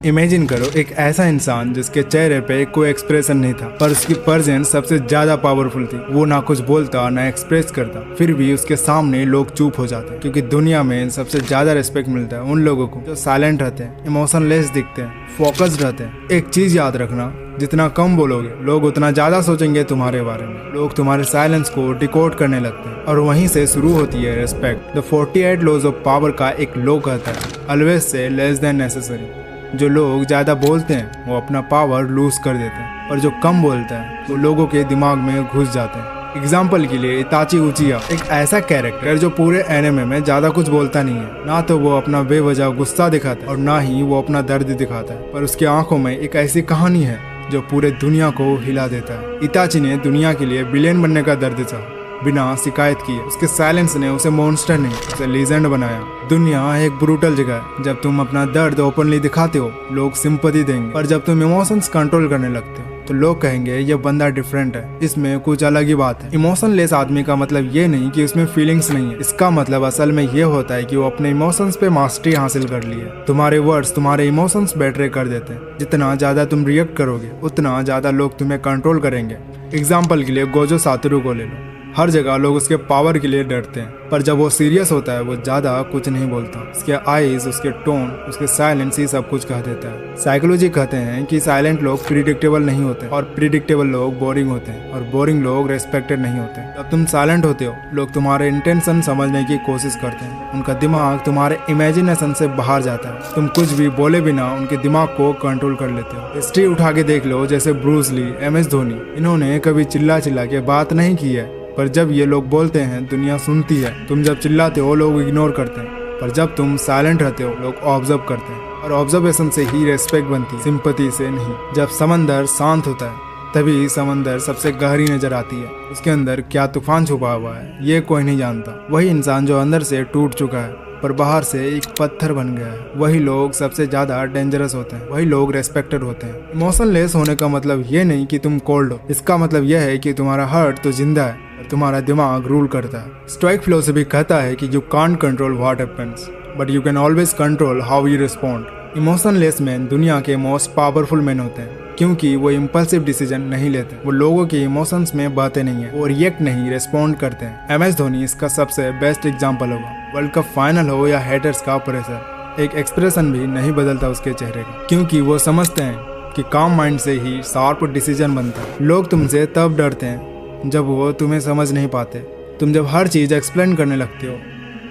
Imagine करो एक ऐसा इंसान जिसके चेहरे पे कोई एक्सप्रेशन नहीं था, पर उसकी प्रेजेंस सबसे ज्यादा पावरफुल थी। वो ना कुछ बोलता ना एक्सप्रेस करता, फिर भी उसके सामने लोग चुप हो जाते हैं, क्योंकि दुनिया में सबसे ज्यादा रिस्पेक्ट मिलता है उन लोगों को जो साइलेंट रहते हैं, इमोशनलेस दिखते हैं, फोकस्ड रहते हैं। एक चीज याद रखना, जितना कम बोलोगे लोग उतना ज्यादा सोचेंगे तुम्हारे बारे में। लोग तुम्हारे साइलेंस को डिकोड करने लगते हैं, और वहीं से शुरू होती है respect. The 48 laws of power का एक लॉ कहता है, always say less than necessary. जो लोग ज्यादा बोलते हैं वो अपना पावर लूज कर देते हैं, और जो कम बोलता है वो लोगों के दिमाग में घुस जाते हैं। एग्जाम्पल के लिए इताची उचिया एक ऐसा कैरेक्टर जो पूरे एनिमे में ज्यादा कुछ बोलता नहीं है। ना तो वो अपना बेवजह गुस्सा दिखाता है और ना ही वो अपना दर्द दिखाता है, पर उसकी आंखों में एक ऐसी कहानी है जो पूरे दुनिया को हिला देता है। इताची ने दुनिया के लिए विलेन बनने का दर्द चाहा, बिना शिकायत किए। उसके साइलेंस ने उसे मॉन्स्टर नहीं, उसे लीजेंड बनाया। दुनिया एक ब्रूटल जगह है। जब तुम अपना दर्द ओपनली दिखाते हो लोग सिंपैथी देंगे, पर जब तुम इमोशंस कंट्रोल करने लगते हो तो लोग कहेंगे ये बंदा डिफरेंट है, इसमें कुछ अलग ही बात है। इमोशनलेस आदमी का मतलब ये नहीं कि उसमें फीलिंग्स नहीं है। इसका मतलब असल में ये होता है कि वो अपने इमोशंस पे मास्टरी हासिल कर ली है। तुम्हारे वर्ड्स तुम्हारे इमोशंस बेट्रे कर देते हैं। जितना ज्यादा तुम रिएक्ट करोगे उतना ज्यादा लोग तुम्हें कंट्रोल करेंगे। एग्जाम्पल के लिए गोजो सातोरू को ले लो। हर जगह लोग उसके पावर के लिए डरते हैं, पर जब वो सीरियस होता है वो ज्यादा कुछ नहीं बोलता। उसके आईज, उसके टोन, उसके साइलेंस ही सब कुछ कह देता है। साइकोलॉजी कहते हैं कि साइलेंट लोग प्रिडिक्टेबल नहीं होते, और प्रिडिक्टेबल लोग बोरिंग होते हैं, और बोरिंग लोग रेस्पेक्टेड नहीं होते। जब तुम साइलेंट होते हो लोग तुम्हारे इंटेंशन समझने की कोशिश करते हैं। उनका दिमाग तुम्हारे इमेजिनेशन से बाहर जाता है। तुम कुछ भी बोले बिना उनके दिमाग को कंट्रोल कर लेते हो। हिस्ट्री उठा के देख लो, जैसे ब्रूस ली, MS धोनी, इन्होंने कभी चिल्ला चिल्ला के बात नहीं की है, पर जब ये लोग बोलते हैं दुनिया सुनती है। तुम जब चिल्लाते हो लोग इग्नोर करते हैं, पर जब तुम साइलेंट रहते हो लोग ऑब्जर्व करते हैं, और ऑब्जर्वेशन से ही रेस्पेक्ट बनती है, सिंपैथी से नहीं। जब समंदर शांत होता है तभी समंदर सबसे गहरी नजर आती है। उसके अंदर क्या तूफान छुपा हुआ है ये कोई नहीं जानता। वही इंसान जो अंदर से टूट चुका है पर बाहर से एक पत्थर बन गया है, वही लोग सबसे ज्यादा डेंजरस होते हैं, वही लोग रेस्पेक्टेड होते हैं। इमोशनलेस होने का मतलब ये नहीं कि तुम कोल्ड हो, इसका मतलब यह है कि तुम्हारा हार्ट तो जिंदा है, तुम्हारा दिमाग रूल करता है। स्टोइक फिलोसफी कहता है कि you can't control what happens, but you can always control how you respond. Emotionless man दुनिया के मोस्ट पावरफुल मैन होते हैं, क्योंकि वो इम्पल्सिव डिसीजन नहीं लेते। वो लोगों के इमोशंस में बहते नहीं है, वो रिएक्ट नहीं, रिस्पॉन्ड करते हैं। MS धोनी इसका सबसे बेस्ट एग्जाम्पल होगा। वर्ल्ड कप फाइनल हो या हेटर्स का प्रेशर, एक एक्सप्रेशन भी नहीं बदलता उसके चेहरे का, क्योंकि वो समझते हैं कि काम माइंड से ही शार्प डिसीजन बनता है। लोग तुमसे तब डरते हैं जब वो तुम्हें समझ नहीं पाते। तुम जब हर चीज एक्सप्लेन करने लगते हो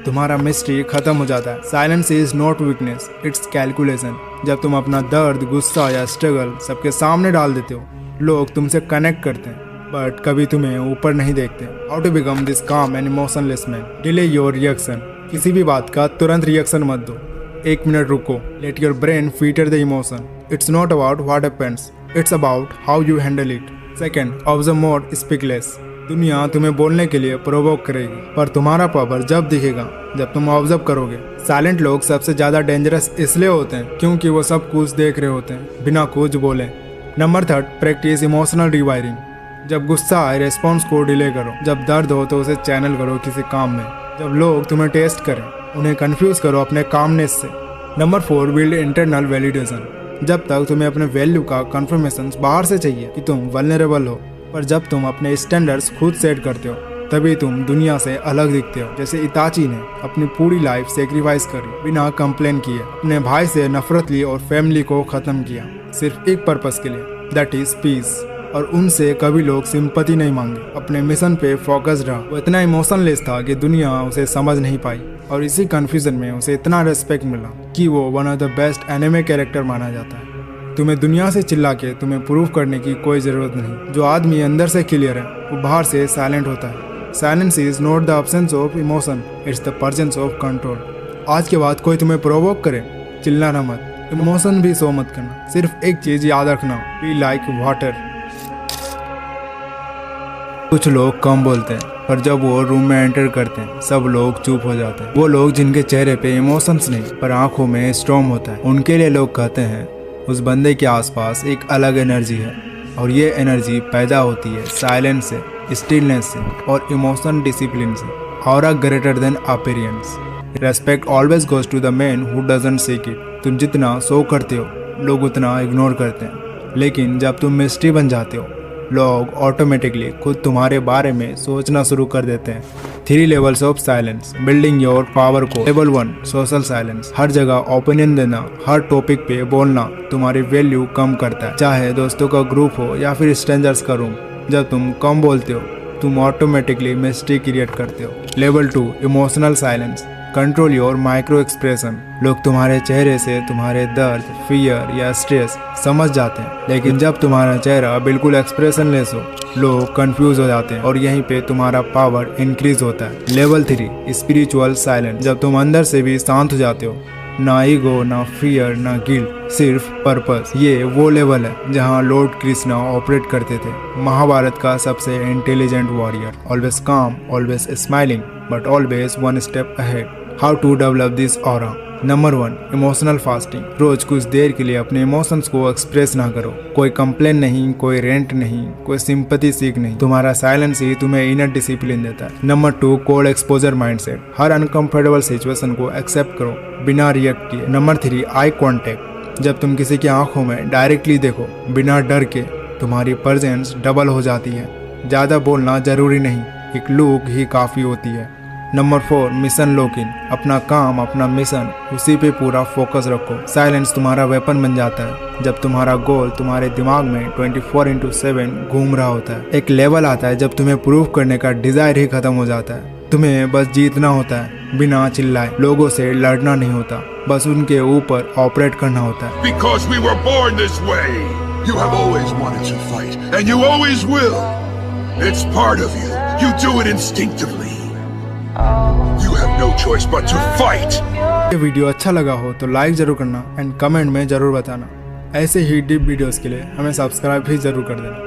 तुम्हारा मिस्ट्री खत्म हो जाता है। Silence is not weakness, it's calculation. जब तुम अपना दर्द, गुस्सा या स्ट्रगल सबके सामने डाल देते हो लोग तुमसे कनेक्ट करते हैं, बट कभी तुम्हें ऊपर नहीं देखते। हाउ टू बिकम दिस काम and emotionless man? Delay your reaction. किसी भी बात का तुरंत रिएक्शन मत दो, 1 मिनट रुको। Let your brain fitter the emotion. It's not about what happens, it's about how you handle it. Second, observe more, speak less. दुनिया तुम्हें बोलने के लिए प्रोवोक करेगी, पर तुम्हारा पावर जब दिखेगा जब तुम ऑब्जर्व करोगे। साइलेंट लोग सबसे ज्यादा डेंजरस इसलिए होते हैं क्योंकि वो सब कुछ देख रहे होते हैं बिना कुछ बोले। Number 3, practice emotional rewiring. जब गुस्सा आए रिस्पॉन्स को डिले करो, जब दर्द हो तो उसे चैनल करो किसी काम में। जब लोग तुम्हें टेस्ट करें उन्हें कंफ्यूज करो अपने कामनेस से। Number 4, build internal validation. जब तक तुम्हें अपने वैल्यू का कंफर्मेशन बाहर से चाहिए कि तुम वल्नरेबल हो, पर जब तुम अपने स्टैंडर्ड्स खुद सेट करते हो तभी तुम दुनिया से अलग दिखते हो। जैसे इताची ने अपनी पूरी लाइफ सेक्रीफाइस करी, बिना कंप्लेन किए, अपने भाई से नफरत ली और फैमिली को खत्म किया, सिर्फ एक पर्पस के लिए, दैट इज पीस। और उनसे कभी लोग सिंपैथी नहीं मांगे, अपने मिशन पे फोकस्ड रहा। वो इतना इमोशनलेस था कि दुनिया उसे समझ नहीं पाई, और इसी कंफ्यूजन में उसे इतना रेस्पेक्ट मिला कि वो one of the best anime character माना जाता है। तुम्हें दुनिया से चिल्ला के तुम्हें प्रूव करने की कोई जरूरत नहीं। जो आदमी अंदर से क्लियर है वो बाहर से साइलेंट होता है। Silence is not the absence of emotion, it's the presence of control. आज के बाद कोई तुम्हें प्रोवोक करे, चिल्लाना मत, इमोशन भी शो मत करना। सिर्फ एक चीज याद रखना, बी लाइक वाटर। कुछ लोग कम बोलते हैं, पर जब वो रूम में एंटर करते हैं सब लोग चुप हो जाते हैं। वो लोग जिनके चेहरे पे इमोशंस नहीं पर आंखों में स्टॉर्म होता है, उनके लिए लोग कहते हैं उस बंदे के आसपास एक अलग एनर्जी है, और ये एनर्जी पैदा होती है साइलेंस से, स्टिलनेस से और इमोशन डिसिप्लिन से। Aura greater than appearance. Respect always goes to the man who doesn't seek it. तुम जितना शो करते हो लोग उतना इग्नोर करते हैं। लेकिन जब तुम मिस्ट्री बन जाते हो, लोग ऑटोमेटिकली खुद तुम्हारे बारे में सोचना शुरू कर देते हैं। 3 levels of silence, building your power को। Level 1, social silence. हर जगह ओपिनियन देना, हर टॉपिक पे बोलना तुम्हारी वैल्यू कम करता है, चाहे दोस्तों का ग्रुप हो या फिर स्ट्रेंजर्स का रूम। जब तुम कम बोलते हो, तुम ऑटोमेटिकली मिस्ट्री क्रिएट करते हो। Level 2, emotional silence. Control your micro expression. लोग तुम्हारे चेहरे से तुम्हारे दर्द, फियर या स्ट्रेस समझ जाते हैं, लेकिन जब तुम्हारा चेहरा बिल्कुल एक्सप्रेशनलेस हो, लोग कंफ्यूज हो जाते हैं और यहीं पे तुम्हारा पावर इंक्रीज होता है। Level 3, spiritual silence. जब तुम अंदर से भी शांत हो जाते हो, ना ईगो, ना फियर, ना गिल्ट, सिर्फ पर्पस। ये वो लेवल है जहाँ लॉर्ड कृष्णा ऑपरेट करते थे, महाभारत का सबसे intelligent warrior. Always calm, always smiling, but always one step ahead. How to develop this aura. Number 1, emotional fasting. रोज कुछ देर के लिए अपने इमोशंस को एक्सप्रेस ना करो। कोई कंप्लेन नहीं, कोई रेंट नहीं, कोई सिंपैथी सीख नहीं। तुम्हारा साइलेंस ही तुम्हें इनर डिसिप्लिन देता है। Number 2, cold exposure mindset. हर अनकंफर्टेबल सिचुएशन को एक्सेप्ट करो बिना रिएक्ट किए। Number 3, eye contact. जब तुम किसी की आंखों में डायरेक्टली देखो बिना डर के, तुम्हारी प्रेजेंस डबल हो जाती है। ज्यादा बोलना जरूरी नहीं, एक लुक ही काफी होती है। Number 4, mission lock in. अपना काम, अपना मिशन, उसी पे पूरा फोकस रखो। साइलेंस तुम्हारा वेपन बन जाता है जब तुम्हारा गोल तुम्हारे दिमाग में 24/7 घूम रहा होता है। एक लेवल आता है जब तुम्हें प्रूव करने का डिजायर ही खत्म हो जाता है। तुम्हें बस जीतना होता है, बिना चिल्लाए। लोगों से लड़ना नहीं होता, बस उनके ऊपर ऑपरेट करना होता है। Because we were born this way. You have always wanted to fight, and you always will. It's part of you. You do it instinctively. You have no choice but to fight. ये video अच्छा लगा हो तो like जरूर करना and comment में जरूर बताना। ऐसे ही डीप वीडियोस के लिए हमें सब्सक्राइब भी जरूर कर देना।